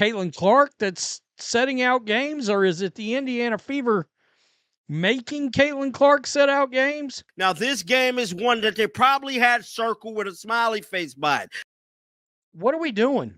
Caitlin Clark that's setting out games, or is it the Indiana Fever making Caitlin Clark set out games? Now, this game is one that they probably had circled with a smiley face by it. What are we doing?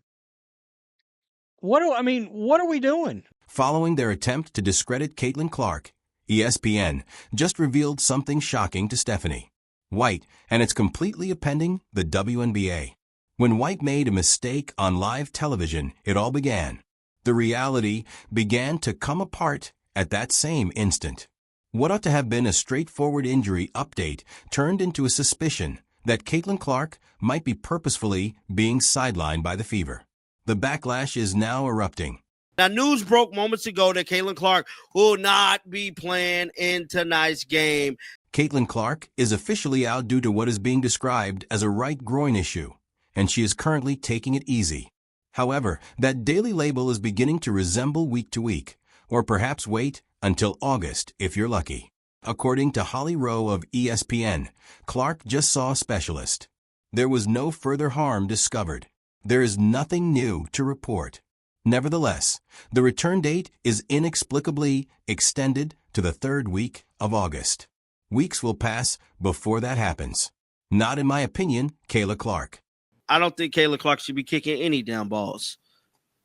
What are we doing? Following their attempt to discredit Caitlin Clark, ESPN just revealed something shocking to Stephanie White, and it's completely upending the WNBA. When White made a mistake on live television, it all began. The reality began to come apart at that same instant. What ought to have been a straightforward injury update turned into a suspicion that Caitlin Clark might be purposefully being sidelined by the Fever. The backlash is now erupting. Now, news broke moments ago that Caitlin Clark will not be playing in tonight's game. Caitlin Clark is officially out due to what is being described as a right groin issue, and she is currently taking it easy. However, that daily label is beginning to resemble week to week, or perhaps wait until August if you're lucky. According to Holly Rowe of ESPN, Clark just saw a specialist. There was no further harm discovered. There is nothing new to report. Nevertheless, the return date is inexplicably extended to the 3rd week of August. Weeks will pass before that happens. Not in my opinion, Kayla Clark. I don't think Kayla Clark should be kicking any down balls,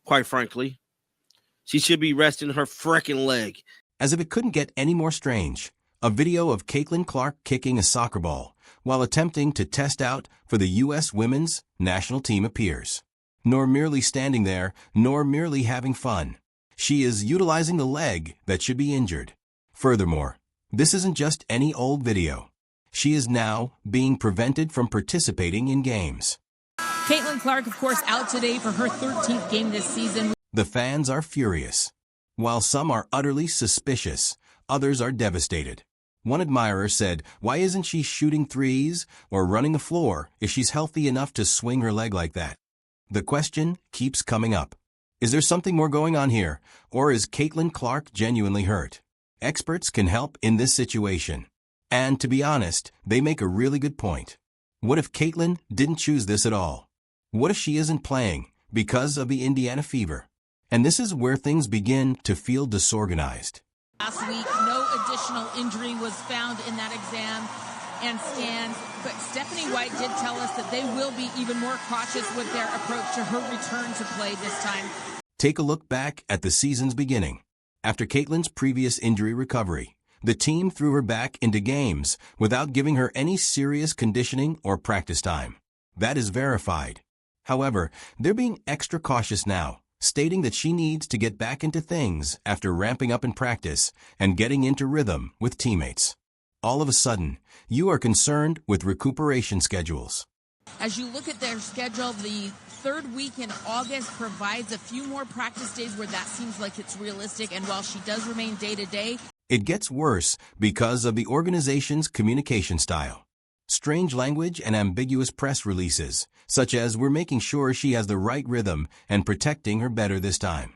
quite frankly. She should be resting her frickin' leg. As if it couldn't get any more strange, a video of Caitlin Clark kicking a soccer ball while attempting to test out for the U.S. women's national team appears. Nor merely standing there, nor merely having fun. She is utilizing the leg that should be injured. Furthermore, this isn't just any old video. She is now being prevented from participating in games. Caitlin Clark, of course, out today for her 13th game this season. The fans are furious. While some are utterly suspicious, others are devastated. One admirer said, "Why isn't she shooting threes or running the floor if she's healthy enough to swing her leg like that?" The question keeps coming up. Is there something more going on here, or is Caitlin Clark genuinely hurt? Experts can help in this situation. And to be honest, they make a really good point. What if Caitlin didn't choose this at all? What if she isn't playing because of the Indiana Fever? And this is where things begin to feel disorganized. Last week, no additional injury was found in that exam and scans, but Stephanie White did tell us that they will be even more cautious with their approach to her return to play this time. Take a look back at the season's beginning. After Caitlin's previous injury recovery, the team threw her back into games without giving her any serious conditioning or practice time. That is verified. However, they're being extra cautious now, stating that she needs to get back into things after ramping up in practice and getting into rhythm with teammates. All of a sudden, you are concerned with recuperation schedules. As you look at their schedule, the 3rd week in August provides a few more practice days where that seems like it's realistic, and while she does remain day-to-day, it gets worse because of the organization's communication style. Strange language and ambiguous press releases, such as "we're making sure she has the right rhythm and protecting her better this time."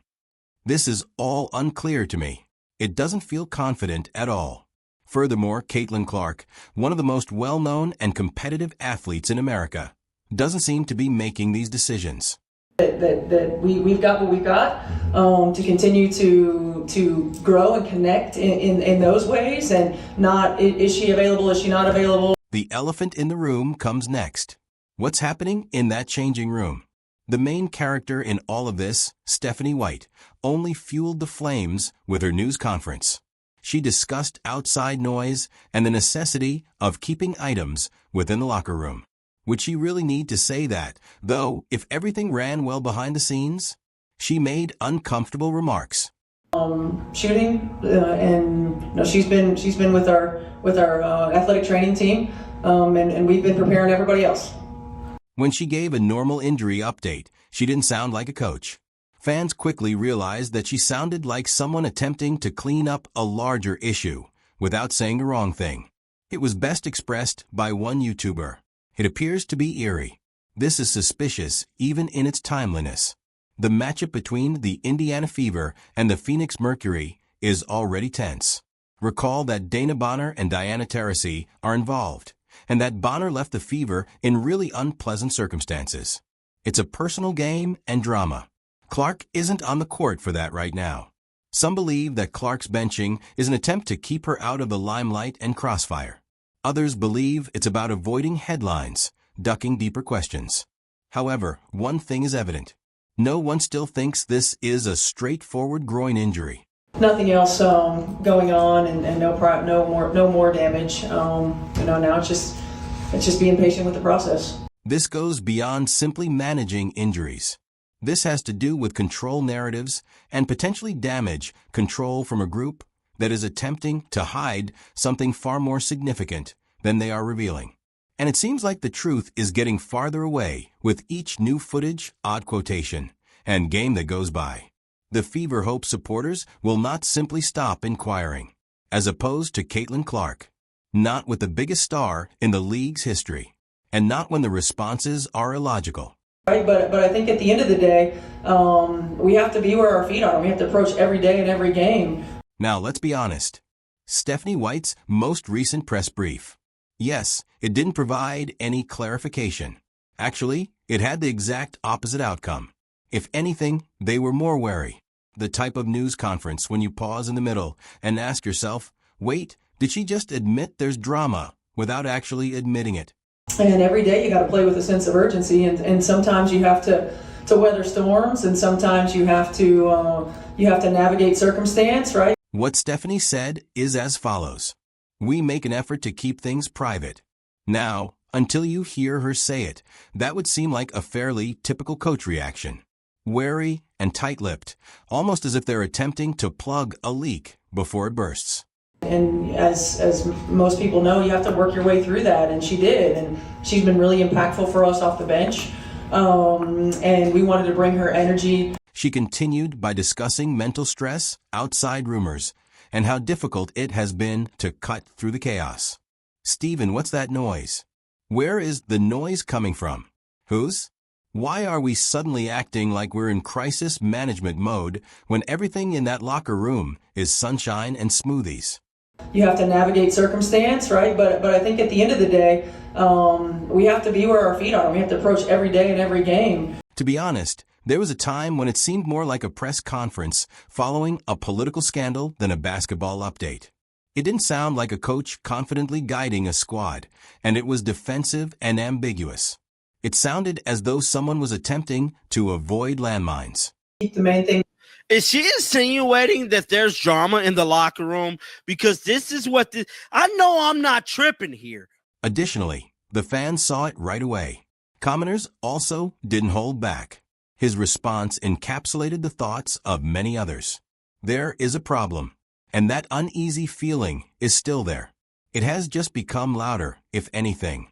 This is all unclear to me. It doesn't feel confident at all. Furthermore, Caitlin Clark, one of the most well-known and competitive athletes in America, doesn't seem to be making these decisions. That we've got what we've got to continue to grow and connect in those ways, and not, is she available, is she not available? The elephant in the room comes next. What's happening in that changing room? The main character in all of this, Stephanie White, only fueled the flames with her news conference. She discussed outside noise and the necessity of keeping items within the locker room. Would she really need to say that, though, if everything ran well behind the scenes? She made uncomfortable remarks. Shooting, and she's been with our athletic training team, and we've been preparing everybody else. When she gave a normal injury update, she didn't sound like a coach. Fans quickly realized that she sounded like someone attempting to clean up a larger issue without saying the wrong thing. It was best expressed by one YouTuber. It appears to be eerie. This is suspicious even in its timeliness. The matchup between the Indiana Fever and the Phoenix Mercury is already tense. Recall that Dana Bonner and Diana Taurasi are involved, and that Bonner left the Fever in really unpleasant circumstances. It's a personal game and drama. Clark isn't on the court for that right now. Some believe that Clark's benching is an attempt to keep her out of the limelight and crossfire. Others believe it's about avoiding headlines, ducking deeper questions. However, one thing is evident. No one still thinks this is a straightforward groin injury. Nothing else going on, and no more damage. Now it's just being patient with the process. This goes beyond simply managing injuries. This has to do with control narratives and potentially damage control from a group that is attempting to hide something far more significant than they are revealing. And it seems like the truth is getting farther away with each new footage, odd quotation, and game that goes by. The Fever Hope supporters will not simply stop inquiring, as opposed to Caitlin Clark, not with the biggest star in the league's history, and not when the responses are illogical. Right, but I think at the end of the day, we have to be where our feet are. We have to approach every day and every game. Now, let's be honest. Stephanie White's most recent press brief. Yes, it didn't provide any clarification. Actually, it had the exact opposite outcome. If anything, they were more wary. The type of news conference when you pause in the middle and ask yourself, wait, did she just admit there's drama without actually admitting it? And every day you got to play with a sense of urgency, and sometimes you have to weather storms, and sometimes you have to navigate circumstance, right? What Stephanie said is as follows. We make an effort to keep things private. Now, until you hear her say it, that would seem like a fairly typical coach reaction. Wary and tight-lipped, almost as if they're attempting to plug a leak before it bursts. And as most people know, you have to work your way through that, and she did. And she's been really impactful for us off the bench, and we wanted to bring her energy. She continued by discussing mental stress, outside rumors, and how difficult it has been to cut through the chaos. Steven, what's that noise? Where is the noise coming from? Whose? Why are we suddenly acting like we're in crisis management mode when everything in that locker room is sunshine and smoothies? You have to navigate circumstance, right? But I think at the end of the day, we have to be where our feet are. We have to approach every day and every game. To be honest, there was a time when it seemed more like a press conference following a political scandal than a basketball update. It didn't sound like a coach confidently guiding a squad, and it was defensive and ambiguous. It sounded as though someone was attempting to avoid landmines. The main thing. Is she insinuating that there's drama in the locker room? Because this is what I know I'm not tripping here. Additionally, the fans saw it right away. Commoners also didn't hold back. His response encapsulated the thoughts of many others. There is a problem, and that uneasy feeling is still there. It has just become louder, if anything.